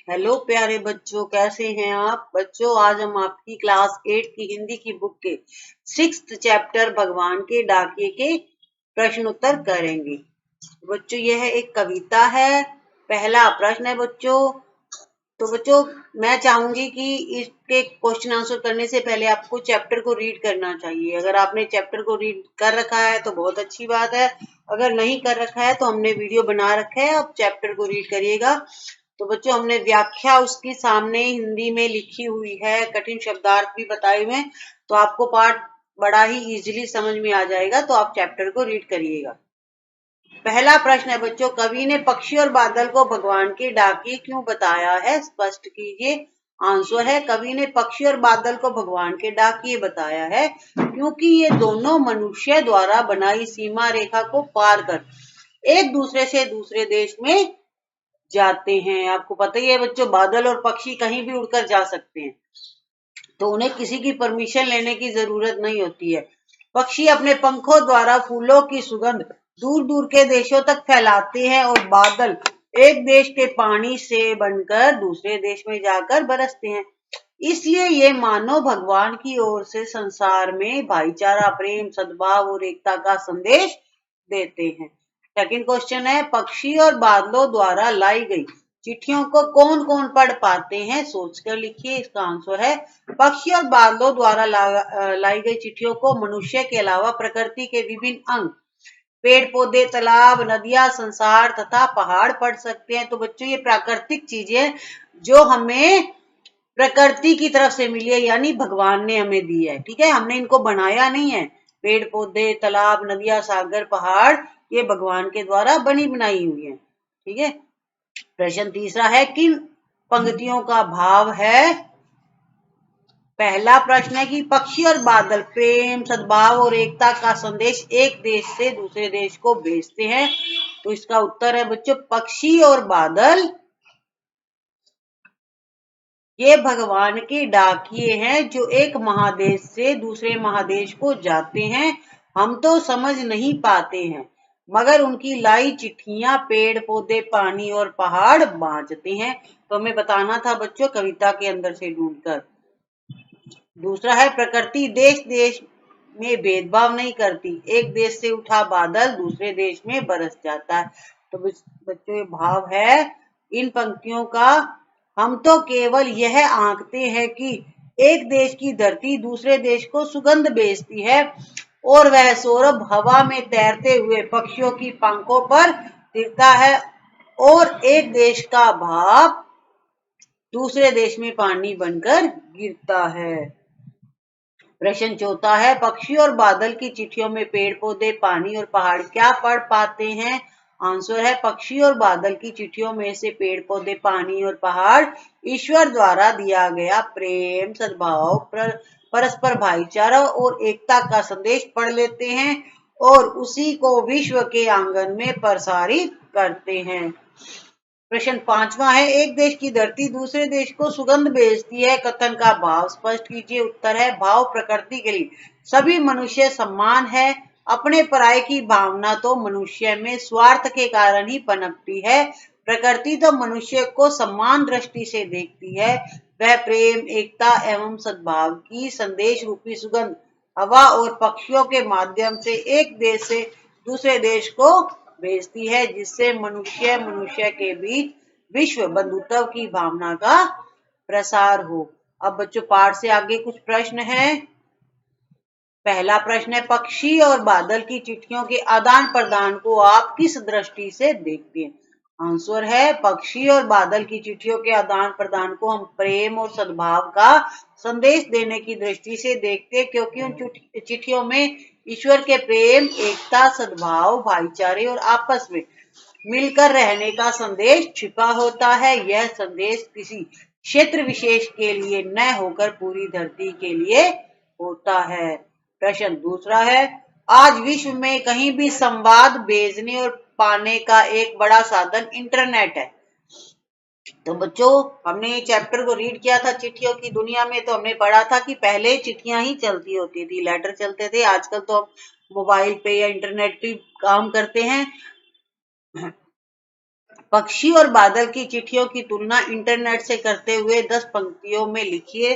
Hello प्यारे बच्चों, कैसे हैं आप बच्चों। आज हम आपकी क्लास 8 की हिंदी की बुक के 6th चैप्टर भगवान के डाकिए के प्रश्न उत्तर करेंगे। बच्चों, यह एक कविता है। पहला प्रश्न है बच्चों। तो बच्चों, मैं चाहूंगी कि इसके क्वेश्चन आंसर करने से पहले आपको चैप्टर को रीड करना चाहिए। अगर आपने चैप्टर को रीड कर रखा है तो बहुत अच्छी बात है। अगर नहीं कर रखा है तो हमने वीडियो बना रखा है, आप चैप्टर को रीड करिएगा। तो बच्चों, हमने व्याख्या उसकी सामने हिंदी में लिखी हुई है, कठिन शब्दार्थ भी बताए हुए हैं, तो आपको पाठ बड़ा ही इजीली समझ में आ जाएगा। तो आप चैप्टर को रीड करिएगा। पहला प्रश्न है बच्चों, कवि ने पक्षी और बादल को भगवान के डाकिए क्यों बताया है, स्पष्ट कीजिए। आंसर है, कवि ने पक्षी और बादल को भगवान के डाकिए बताया है क्योंकि ये दोनों मनुष्य द्वारा बनाई सीमा रेखा को पार कर एक दूसरे से दूसरे देश में जाते हैं। आपको पता ही है बच्चों, बादल और पक्षी कहीं भी उड़कर जा सकते हैं, तो उन्हें किसी की परमिशन लेने की जरूरत नहीं होती है। पक्षी अपने पंखों द्वारा फूलों की सुगंध दूर दूर के देशों तक फैलाते हैं और बादल एक देश के पानी से बनकर दूसरे देश में जाकर बरसते हैं। इसलिए ये मानव भगवान की ओर से संसार में भाईचारा, प्रेम, सद्भाव और एकता का संदेश देते हैं। सेकंड क्वेश्चन है, पक्षी और बादलों द्वारा लाई गई चिट्ठियों को कौन कौन पढ़ पाते हैं, सोचकर लिखिए। इसका आंसर है, पक्षी और बादलों द्वारा लाई गई चिट्ठियों को मनुष्य के अलावा प्रकृति के विभिन्न अंग, पेड़ पौधे, तालाब, नदियां, संसार तथा पहाड़ पढ़ सकते हैं। तो बच्चों, ये प्राकृतिक चीजें जो हमें प्रकृति की तरफ से मिली है, यानी भगवान ने हमें दी है। ठीक है, हमने इनको बनाया नहीं है। पेड़ पौधे, तालाब, नदियां, सागर, पहाड़, ये भगवान के द्वारा बनी बनाई हुई है। ठीक है। प्रश्न तीसरा है, किन पंक्तियों का भाव है। पहला प्रश्न है कि पक्षी और बादल प्रेम, सद्भाव और एकता का संदेश एक देश से दूसरे देश को भेजते हैं। तो इसका उत्तर है बच्चों, पक्षी और बादल ये भगवान के डाकिए हैं जो एक महादेश से दूसरे महादेश को जाते हैं। हम तो समझ नहीं पाते हैं, मगर उनकी लाई चिट्ठियां पेड़ पौधे, पानी और पहाड़ बांटते हैं। तो हमें बताना था बच्चों कविता के अंदर से ढूंढकर। दूसरा है, प्रकृति देश देश में भेदभाव नहीं करती, एक देश से उठा बादल दूसरे देश में बरस जाता है। तो बच्चों, ये भाव है इन पंक्तियों का। हम तो केवल यह आंकते हैं कि एक देश की धरती दूसरे देश को सुगंध भेजती है और वह सौरभ हवा में तैरते हुए पक्षियों की पंखों पर गिरता है और एक देश का भाप दूसरे देश में पानी बनकर गिरता है। प्रश्न चौथा है, पक्षी और बादल की चिट्ठियों में पेड़ पौधे, पानी और पहाड़ क्या पढ़ पाते हैं। आंसर है, पक्षी और बादल की चिट्ठियों में से पेड़ पौधे, पानी और पहाड़ ईश्वर द्वारा दिया गया प्रेम, सद्भाव, परस्पर भाईचारा और एकता का संदेश पढ़ लेते हैं और उसी को विश्व के आंगन में प्रसारित करते हैं। प्रश्न पांचवा है, एक देश की धरती दूसरे देश को सुगंध भेजती है, कथन का भाव स्पष्ट कीजिए। उत्तर है, भाव प्रकृति के लिए सभी मनुष्य समान है। अपने पराये की भावना तो मनुष्य में स्वार्थ के कारण ही पनपती है। प्रकृति तो मनुष्य को समान दृष्टि से देखती है। वह प्रेम, एकता एवं सद्भाव की संदेश रूपी सुगंध हवा और पक्षियों के माध्यम से एक देश से दूसरे देश को भेजती है, जिससे मनुष्य मनुष्य के बीच विश्व बंधुत्व की भावना का प्रसार हो। अब बच्चों, पाठ से आगे कुछ प्रश्न हैं। पहला प्रश्न है, पक्षी और बादल की चिट्ठियों के आदान प्रदान को आप किस दृष्टि से देखते हैं। आंसर है, पक्षी और बादल की चिट्ठियों के आदान प्रदान को हम प्रेम और सद्भाव का संदेश देने की दृष्टि से देखते हैं, क्योंकि उन चिट्ठियों में ईश्वर के प्रेम, एकता, सद्भाव, भाईचारे और आपस में मिलकर रहने का संदेश छिपा होता है। यह संदेश किसी क्षेत्र विशेष के लिए न होकर पूरी धरती के लिए होता है। प्रश्न दूसरा है, आज विश्व में कहीं भी संवाद भेजने और पाने का एक बड़ा साधन इंटरनेट है। तो बच्चों, हमने चैप्टर को रीड किया था चिट्ठियों की दुनिया में, तो हमने पढ़ा था कि पहले चिट्ठियां ही चलती होती थी, लेटर चलते थे। आजकल तो हम मोबाइल पे या इंटरनेट पे काम करते हैं। पक्षी और बादल की चिट्ठियों की तुलना इंटरनेट से करते हुए 10 पंक्तियों में लिखिए।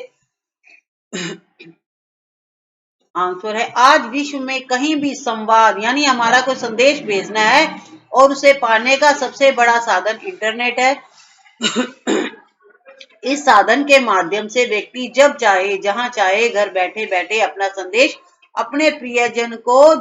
आंसर है, आज विश्व में कहीं भी संवाद यानी हमारा कोई संदेश भेजना है और उसे पाने का सबसे बड़ा साधन इंटरनेट है। इस साधन के माध्यम से व्यक्ति जब चाहे जहां चाहे घर बैठे बैठे अपना संदेश अपने प्रियजन को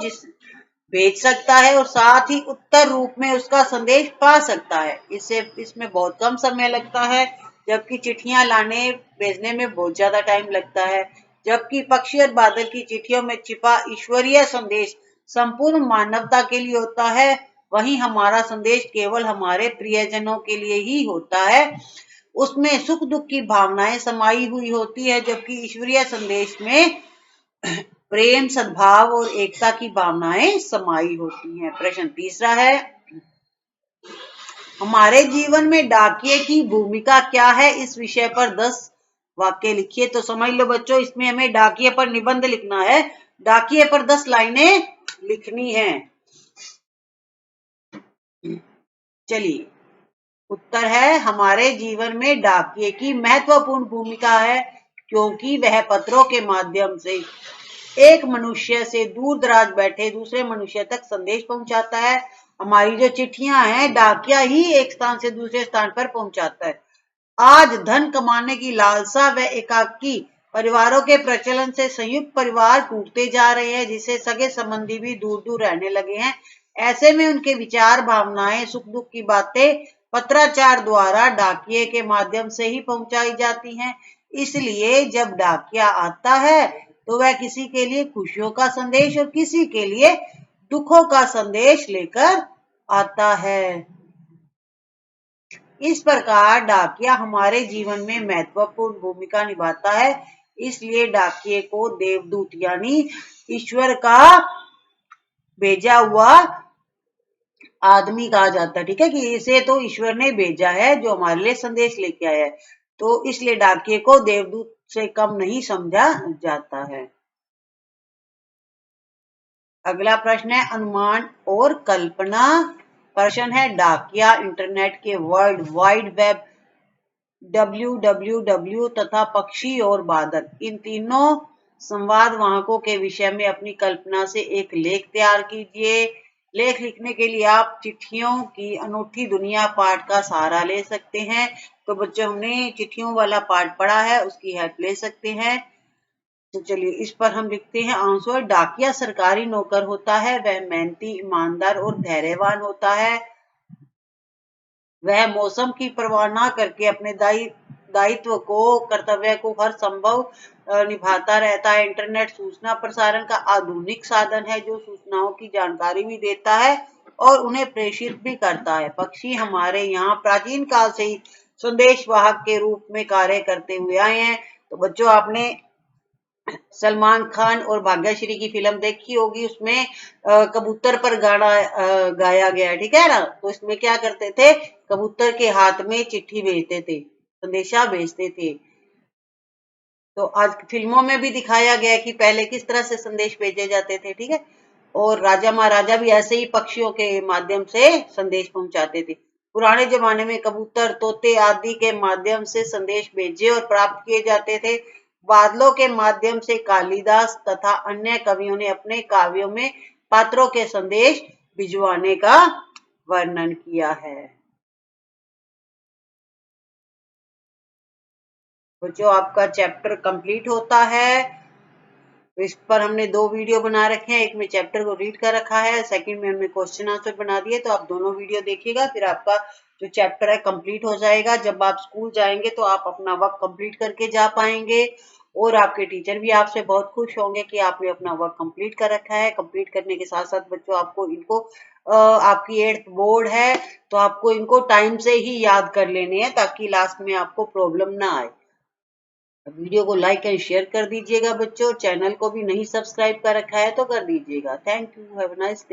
भेज सकता है और साथ ही उत्तर रूप में उसका संदेश पा सकता है। इसमें बहुत कम समय लगता है, जबकि चिट्ठियां लाने भेजने में बहुत ज्यादा टाइम लगता है। जबकि पक्षी और बादल की चिट्ठियों में छिपा ईश्वरीय संदेश संपूर्ण मानवता के लिए होता है, वहीं हमारा संदेश केवल हमारे प्रियजनों के लिए ही होता है। उसमें सुख दुख की भावनाएं समाई हुई होती है, जबकि ईश्वरीय संदेश में प्रेम, सद्भाव और एकता की भावनाएं समाई होती हैं। प्रश्न तीसरा है, हमारे जीवन में डाकिये की भूमिका क्या है? इस विषय पर 10 वाक्य लिखिए। तो समझ लो बच्चों, इसमें हमें डाकिये पर निबंध लिखना है। डाकिये पर 10 लाइनें लिखनी है। चलिए, उत्तर है, हमारे जीवन में डाकिये की महत्वपूर्ण भूमिका है, क्योंकि वह पत्रों के माध्यम से एक मनुष्य से दूर दराज बैठे दूसरे मनुष्य तक संदेश पहुंचाता है। हमारी जो चिट्ठियां हैं, डाकिया ही एक स्थान से दूसरे स्थान पर पहुंचाता है। आज धन कमाने की लालसा व एकाकी परिवारों के प्रचलन से संयुक्त परिवार टूटते जा रहे हैं, जिससे सगे संबंधी भी दूर दूर रहने लगे हैं। ऐसे में उनके विचार, भावनाएं, सुख दुख की बातें पत्राचार द्वारा डाकिये के माध्यम से ही पहुंचाई जाती हैं। इसलिए जब डाकिया आता है तो वह किसी के लिए खुशियों का संदेश और किसी के लिए दुखों का संदेश लेकर आता है। इस प्रकार डाकिया हमारे जीवन में महत्वपूर्ण भूमिका निभाता है। इसलिए डाकिये को देवदूत यानी ईश्वर का भेजा हुआ आदमी कहा जाता है। ठीक है, कि इसे तो ईश्वर ने भेजा है जो हमारे लिए संदेश लेके आया है, तो इसलिए डाकिये को देवदूत से कम नहीं समझा जाता है। अगला प्रश्न है, अनुमान और कल्पना। प्रश्न है, डाकिया इंटरनेट के वर्ल्ड वाइड वेब www तथा पक्षी और बादल, इन तीनों संवाद वाहकों के विषय में अपनी कल्पना से एक लेख तैयार कीजिए। लेख लिखने के लिए आप चिट्ठियों की अनूठी दुनिया पाठ का सहारा ले सकते हैं। तो बच्चों, हमने चिट्ठियों वाला पाठ पढ़ा है, उसकी हेल्प ले सकते हैं। तो चलिए, इस पर हम लिखते हैं आंसर। डाकिया सरकारी नौकर होता है, वह मेहनती, ईमानदार और धैर्यवान होता है। वह मौसम की परवाह न करके अपने दायित्व को, कर्तव्य को हर संभव निभाता रहता है। इंटरनेट सूचना प्रसारण का आधुनिक साधन है, जो सूचनाओं की जानकारी भी देता है और उन्हें प्रेषित भी करता है। पक्षी हमारे यहाँ प्राचीन काल से ही संदेश वाहक के रूप में कार्य करते हुए आए हैं। तो बच्चों, आपने सलमान खान और भाग्यश्री की फिल्म देखी होगी, उसमें कबूतर पर गाना गाया गया है। ठीक है ना, तो इसमें क्या करते थे, कबूतर के हाथ में चिट्ठी भेजते थे, संदेशा भेजते थे। तो आज फिल्मों में भी दिखाया गया कि पहले किस तरह से संदेश भेजे जाते थे। ठीक है, और राजा महाराजा भी ऐसे ही पक्षियों के माध्यम से संदेश पहुंचाते थे। पुराने जमाने में कबूतर, तोते आदि के माध्यम से संदेश भेजे और प्राप्त किए जाते थे। बादलों के माध्यम से कालिदास तथा अन्य कवियों ने अपने काव्यों में पात्रों के संदेश भिजवाने का वर्णन किया है। जो आपका चैप्टर कंप्लीट होता है, तो इस पर हमने 2 वीडियो बना रखे हैं। एक में चैप्टर को रीड कर रखा है, सेकंड में हमने क्वेश्चन आंसर बना दिए। तो आप दोनों वीडियो देखिएगा, फिर आपका जो चैप्टर है कंप्लीट हो जाएगा। जब आप स्कूल जाएंगे तो आप अपना वर्क कंप्लीट करके जा पाएंगे और आपके टीचर भी आपसे बहुत खुश होंगे कि आपने अपना वर्क कंप्लीट कर रखा है। कंप्लीट करने के साथ साथ बच्चों, आपको इनको आपकी 8th बोर्ड है, तो आपको इनको टाइम से ही याद कर लेने हैं, ताकि लास्ट में आपको प्रॉब्लम ना आए। वीडियो को लाइक एंड शेयर कर दीजिएगा बच्चों। चैनल को भी नहीं सब्सक्राइब कर रखा है तो कर दीजिएगा। Thank you, have a nice day.